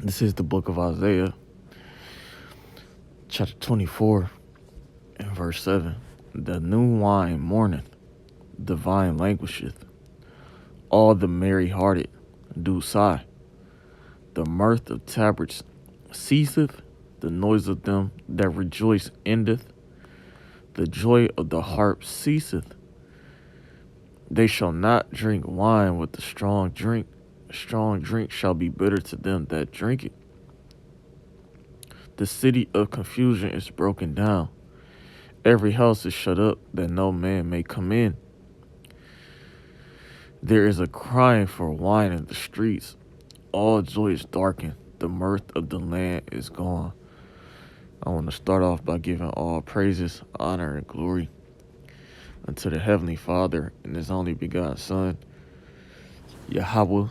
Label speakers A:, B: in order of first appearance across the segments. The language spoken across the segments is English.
A: This is the book of Isaiah, chapter 24, and verse 7. The new wine mourneth, the vine languisheth, all the merry hearted do sigh. The mirth of tabrets ceaseth, the noise of them that rejoice endeth, the joy of the harp ceaseth. They shall not drink wine with the strong drink. Strong drink shall be bitter to them that drink it. The city of confusion is broken down. Every house is shut up, that no man may come in. There is a crying for wine in the streets. All joy is darkened. The mirth of the land is gone. I want to start off by giving all praises, honor, and glory unto the Heavenly Father and His only begotten Son, Yahweh,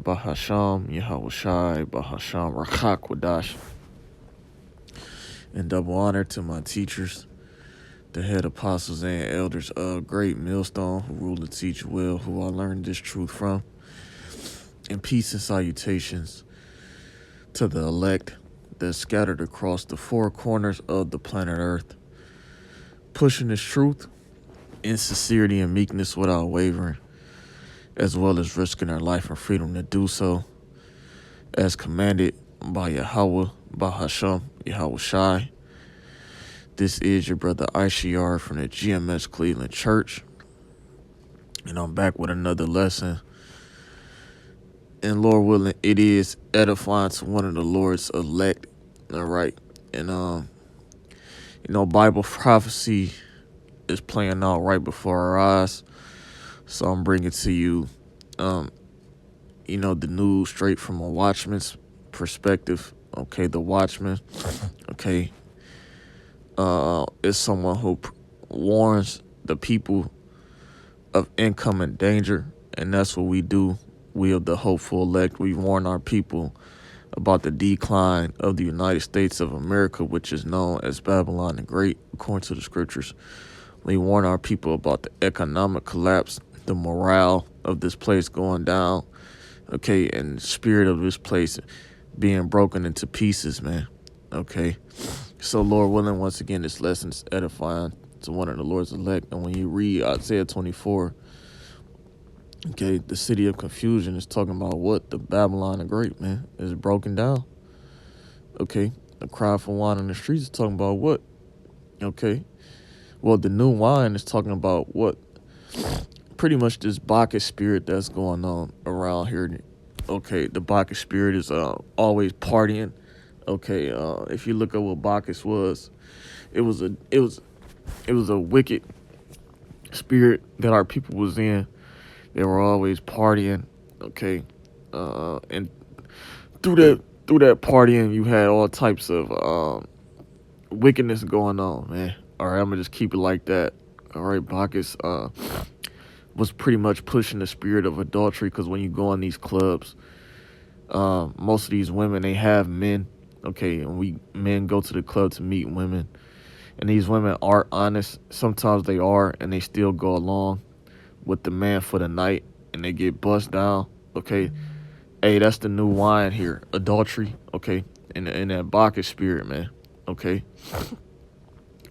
A: Bahasham, Yahweh Shai, Bahasham, Rakak Wadash. And double honor to my teachers, the head apostles and elders of Great Millstone, who rule and teach well, who I learned this truth from. And peace and salutations to the elect that's scattered across the four corners of the planet Earth, pushing this truth in sincerity and meekness without wavering, as well as risking their life and freedom to do so, as commanded by Yahweh, Bahasham, Yahweh Shai. This is your brother Aishiar from the GMS Cleveland Church, and I'm back with another lesson. And Lord willing, it is edifying to one of the Lord's elect. All right, and Bible prophecy is playing out right before our eyes. So I'm bringing to you, the news straight from a watchman's perspective. Okay, the watchman, okay, is someone who warns the people of incoming danger, and that's what we do. We of the hopeful elect, we warn our people about the decline of the United States of America, which is known as Babylon the Great, according to the scriptures. We warn our people about the economic collapse, the morale of this place going down, okay, and the spirit of this place being broken into pieces, man, okay? So, Lord willing, once again, this lesson is edifying to one of the Lord's elect. And when you read Isaiah 24, okay, the city of confusion is talking about what? The Babylon the Great, man, is broken down. Okay, the cry for wine in the streets is talking about what? Okay, well, the new wine is talking about what? Pretty much this Bacchus spirit that's going on around here. Okay, the Bacchus spirit is always partying. Okay, if you look at what Bacchus was, it was a wicked spirit that our people was in. They were always partying, okay, and through that partying, you had all types of wickedness going on, man. All right, I'm gonna just keep it like that. All right, Bacchus was pretty much pushing the spirit of adultery, because when you go in these clubs, most of these women, they have men, okay, and men go to the club to meet women, and these women are honest. Sometimes they are, and they still go along with the man for the night, and they get bust down, okay? Hey, that's the new wine here, adultery, okay? And that Bacchus spirit, man, okay?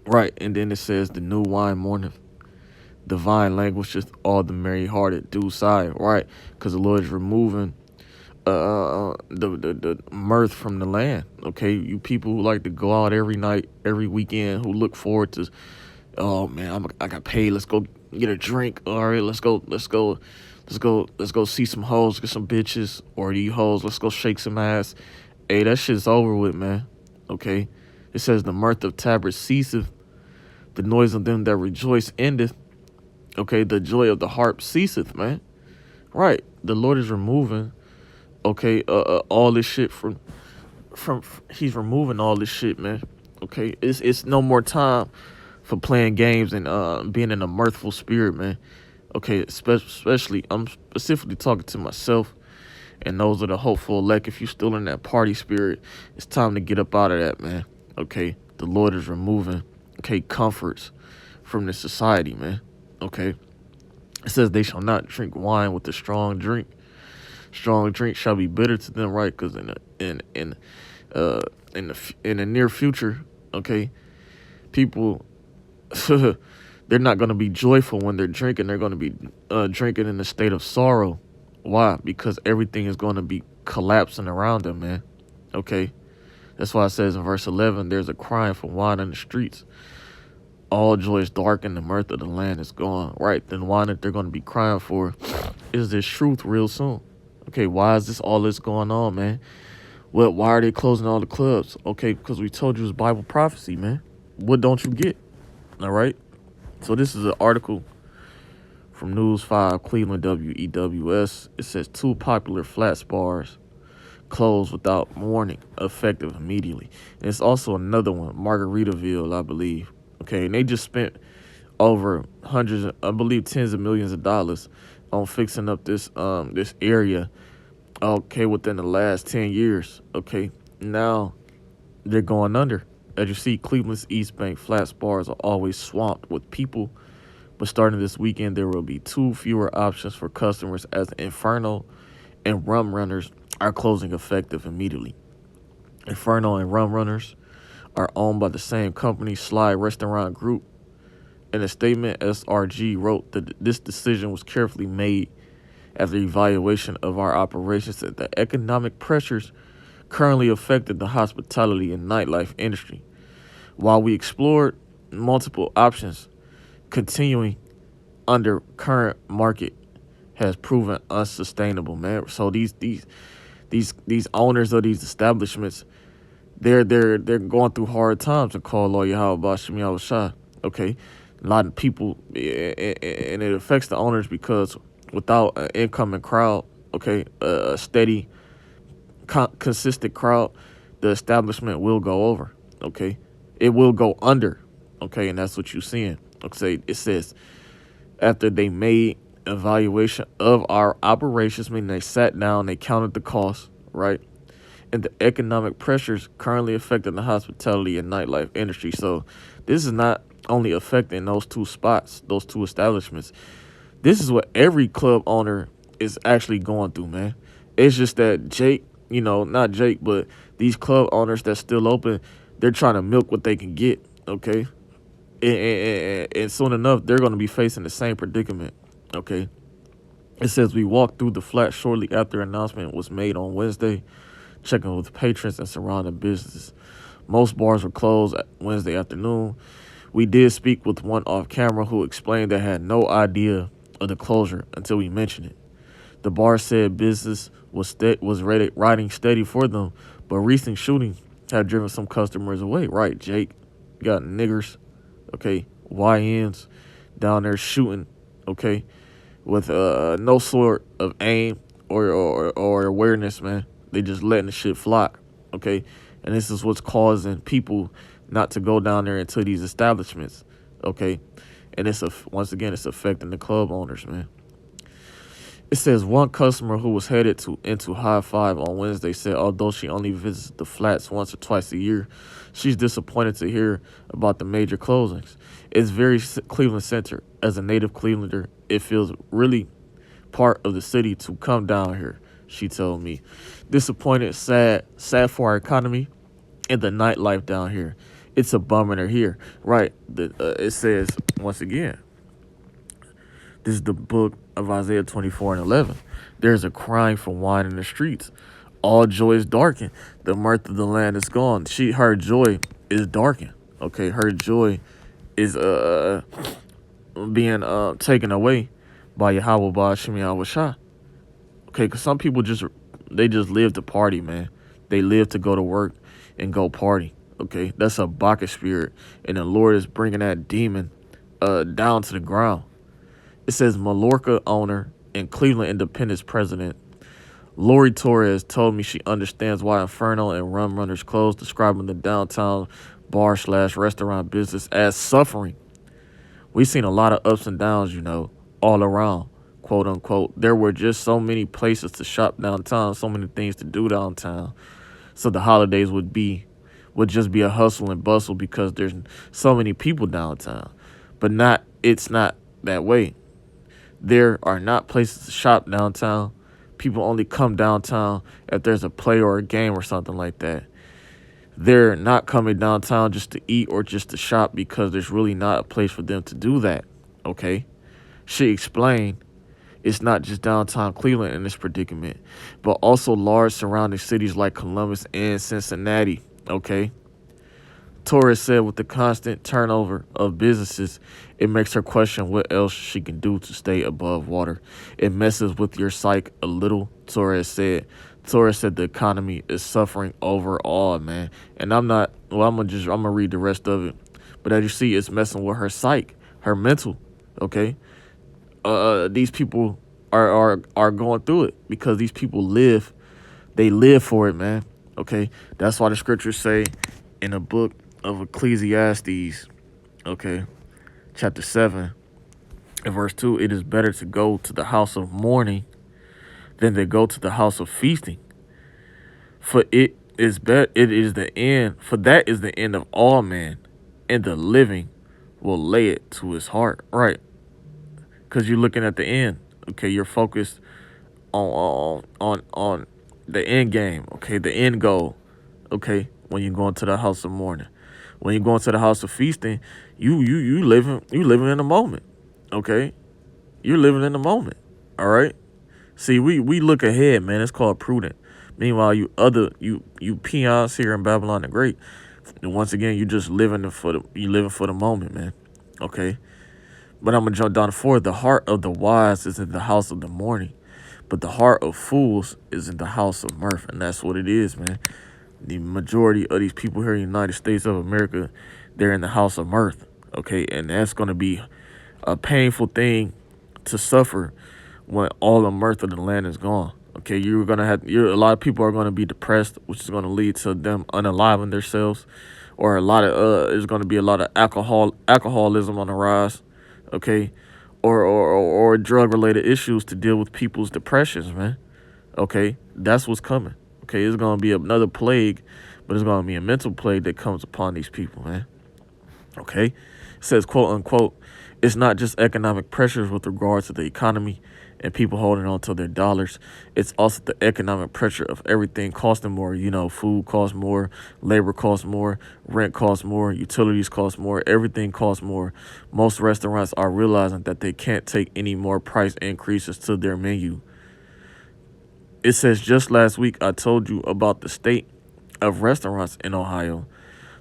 A: Right, and then it says, the new wine mourneth, the vine languisheth, all the merry hearted do sigh, right? Because the Lord is removing the mirth from the land, okay? You people who like to go out every night, every weekend, who look forward to, oh man, I got paid, let's go get a drink. All right, let's go see some hoes, get some bitches, or you hoes, let's go shake some ass. Hey, that shit's over with, man. Okay, it says the mirth of tabrets ceaseth, the noise of them that rejoice endeth. Okay, the joy of the harp ceaseth, man. Right, the Lord is removing, okay, all this shit from He's removing all this shit, man. Okay, it's no more time for playing games and being in a mirthful spirit, man. Okay, especially, I'm specifically talking to myself and those of the hopeful elect. If you're still in that party spirit, it's time to get up out of that, man. Okay, the Lord is removing, okay, comforts from this society, man. Okay, it says they shall not drink wine with the strong drink. Strong drink shall be bitter to them, right? Because uh in the near future, okay, people they're not going to be joyful when they're drinking. They're going to be drinking in a state of sorrow. Why? Because everything is going to be collapsing around them, man. Okay, that's why it says in verse 11, there's a crying for wine in the streets. All joy is dark and the mirth of the land is gone. Right, then why that they're going to be crying for is this truth real soon. Okay, why is this all this going on, man? Well, why are they closing all the clubs? Okay, because we told you it's Bible prophecy, man. What don't you get? All right. So this is an article from News 5, Cleveland WEWS. It says 2 popular flats bars closed without warning, effective immediately. And it's also another one, Margaritaville, I believe. Okay, and they just spent over hundreds, I believe tens of millions of dollars on fixing up this this area. Okay, within the last 10 years. Okay, now they're going under. As you see, Cleveland's East Bank flats bars are always swamped with people, but starting this weekend, there will be 2 fewer options for customers as Inferno and Rum Runners are closing effective immediately. Inferno and Rum Runners are owned by the same company, Sly Restaurant Group. In a statement, SRG wrote that this decision was carefully made after evaluation of our operations and the economic pressures currently affecting the hospitality and nightlife industry. While we explored multiple options, continuing under current market has proven unsustainable, man. So these owners of these establishments, they're going through hard times and call lawyer how about Shemi Shah. Okay, a lot of people, and it affects the owners because without an incoming crowd, okay, a steady, consistent crowd, the establishment will go over. Okay, it will go under. Okay, and that's what you're seeing. Okay, it says after they made evaluation of our operations, meaning they sat down, they counted the costs, right? And the economic pressures currently affecting the hospitality and nightlife industry. So this is not only affecting those 2 spots, those 2 establishments. This is what every club owner is actually going through, man. It's just that Jake, not Jake, but these club owners that's still open, they're trying to milk what they can get, okay? And soon enough, they're going to be facing the same predicament, okay? It says we walked through the flat shortly after announcement was made on Wednesday, checking with patrons and surrounding businesses. Most bars were closed Wednesday afternoon. We did speak with one off camera who explained they had no idea of the closure until we mentioned it. The bar said business was riding steady for them, but recent shootings have driven some customers away. Right, Jake? You got niggers, okay, YNs down there shooting, okay, with no sort of aim or awareness, man. They just letting the shit fly, okay? And this is what's causing people not to go down there into these establishments, okay? And once again, it's affecting the club owners, man. It says one customer who was headed into High Five on Wednesday said although she only visits the flats once or twice a year, she's disappointed to hear about the major closings. It's very Cleveland-centered. As a native Clevelander, it feels really part of the city to come down here, she told me. Disappointed, sad for our economy and the nightlife down here. It's a bummer they're here. Right, it says, once again, this is the book of Isaiah 24:11. There's a crying for wine in the streets. All joy is darkened. The mirth of the land is gone. Her joy is darkened. Okay, her joy is being taken away by Yahweh Shemi Shah. Okay, because some people just live to party, man. They live to go to work and go party. Okay, that's a Bacchus spirit, and the Lord is bringing that demon down to the ground. It says Mallorca owner and Cleveland Independence president Lori Torres told me she understands why Inferno and Rum Runners closed, describing the downtown bar/restaurant business as suffering. We've seen a lot of ups and downs, all around, quote unquote. There were just so many places to shop downtown, so many things to do downtown. So the holidays would just be a hustle and bustle because there's so many people downtown. But it's not that way. There are not places to shop downtown People only come downtown if there's a play or a game or something like that. They're not coming downtown just to eat or just to shop because there's really not a place for them to do that. Okay? She explained it's not just downtown Cleveland in this predicament, but also large surrounding cities like Columbus and Cincinnati. Okay? Torres said with the constant turnover of businesses, it makes her question what else she can do to stay above water. It messes with your psyche a little, Torres said. Torres said the economy is suffering overall, man. And I'm gonna read the rest of it. But as you see, it's messing with her psyche, her mental. Okay? These people are going through it because these people they live for it, man. Okay? That's why the scriptures say in the book of Ecclesiastes, okay, chapter 7 and verse 2, it is better to go to the house of mourning than to go to the house of feasting. For it is the end, for that is the end of all men, and the living will lay it to his heart. Right. Because you're looking at the end. Okay, you're focused on the end game, okay, the end goal, okay, when you go into the house of mourning. When you go into the house of feasting, you living in the moment. Okay? You're living in the moment. All right? See, we look ahead, man. It's called prudent. Meanwhile, you peons here in Babylon the Great, and once again, you living for the moment, man. Okay? But I'm gonna jump down to 4. The heart of the wise is in the house of the mourning, but the heart of fools is in the house of mirth, and that's what it is, man. The majority of these people here in the United States of America, they're in the house of mirth, okay? And that's going to be a painful thing to suffer when all the mirth of the land is gone, okay? A lot of people are going to be depressed, which is going to lead to them unaliving themselves, or there's going to be a lot of alcoholism on the rise, okay? Or drug-related issues to deal with people's depressions, man, okay? That's what's coming. Okay, it's going to be another plague, but it's going to be a mental plague that comes upon these people, man. Okay? It says, quote unquote, it's not just economic pressures with regards to the economy and people holding on to their dollars. It's also the economic pressure of everything costing more. You know, food costs more, labor costs more, rent costs more, utilities cost more, everything costs more. Most restaurants are realizing that they can't take any more price increases to their menu. It says, just last week, I told you about the state of restaurants in Ohio.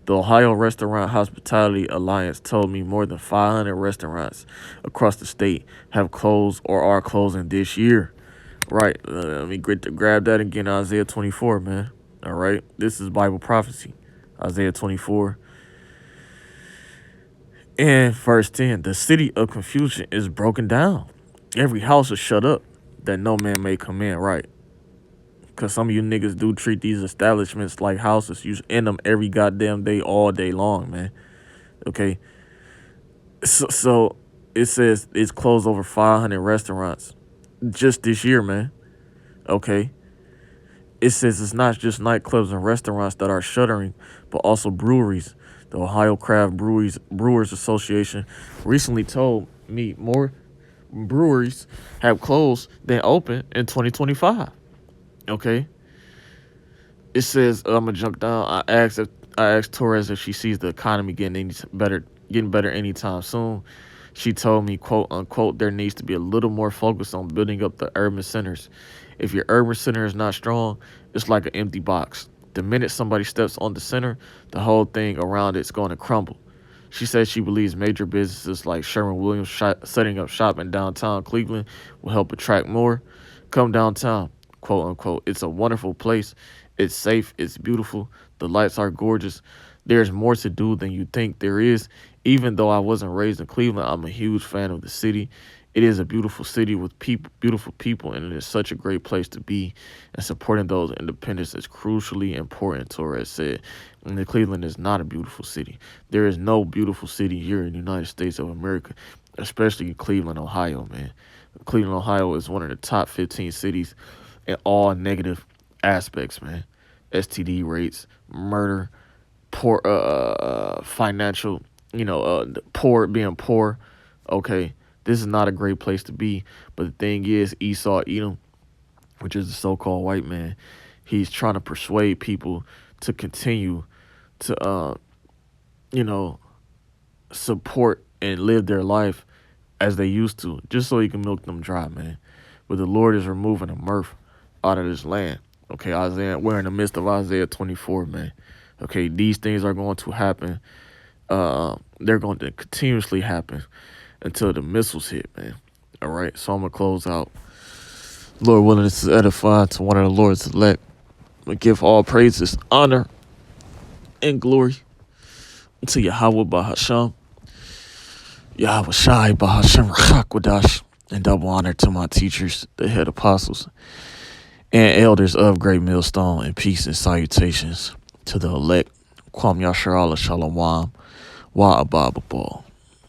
A: The Ohio Restaurant Hospitality Alliance told me more than 500 restaurants across the state have closed or are closing this year. Right. Let me grab that again. Isaiah 24, man. All right. This is Bible prophecy. Isaiah 24 and verse 10. The city of confusion is broken down. Every house is shut up that no man may come in. Right. Because some of you niggas do treat these establishments like houses. You in them every goddamn day, all day long, man. Okay? So it says it's closed over 500 restaurants just this year, man. Okay? It says it's not just nightclubs and restaurants that are shuttering, but also breweries. The Ohio Craft Brewers Association recently told me more breweries have closed than opened in 2025. Okay. It says I'm gonna jump down. I asked Torres if she sees the economy getting better anytime soon. She told me, quote unquote, there needs to be a little more focus on building up the urban centers. If your urban center is not strong, it's like an empty box. The minute somebody steps on the center, the whole thing around it's going to crumble. She said she believes major businesses like Sherwin-Williams setting up shop in downtown Cleveland will help attract more. Come downtown, quote unquote. It's a wonderful place. It's safe. It's beautiful. The lights are gorgeous. There's more to do than you think there is. Even though I wasn't raised in Cleveland, I'm a huge fan of the city. It is a beautiful city with beautiful people, and it is such a great place to be. And supporting those independents is crucially important, Torres said. And Cleveland is not a beautiful city. There is no beautiful city here in the United States of America, especially in Cleveland, Ohio, man. Cleveland, Ohio is one of the top 15 cities in all negative aspects, man. STD rates, murder, poor, financial, being poor. Okay, this is not a great place to be. But the thing is, Esau, Edom, which is the so-called white man. He's trying to persuade people to continue to, you know, support and live their life as they used to, just so he can milk them dry, man. But the Lord is removing the mirth out of this land. Okay, Isaiah, we're in the midst of Isaiah 24, man. Okay, these things are going to happen. They're going to continuously happen until the missiles hit, man. All right, so I'm gonna close out. Lord willing, this is edified to one of the Lord's elect. We give all praises, honor, and glory to Yahweh Bahasham, Yahweh Shai Bahasham Rachakwadash, and double honor to my teachers, the head apostles, and elders of Great Millstone, and peace and salutations to the elect. Kwam Yashar Allah Shalom, Wa Ababa Ball.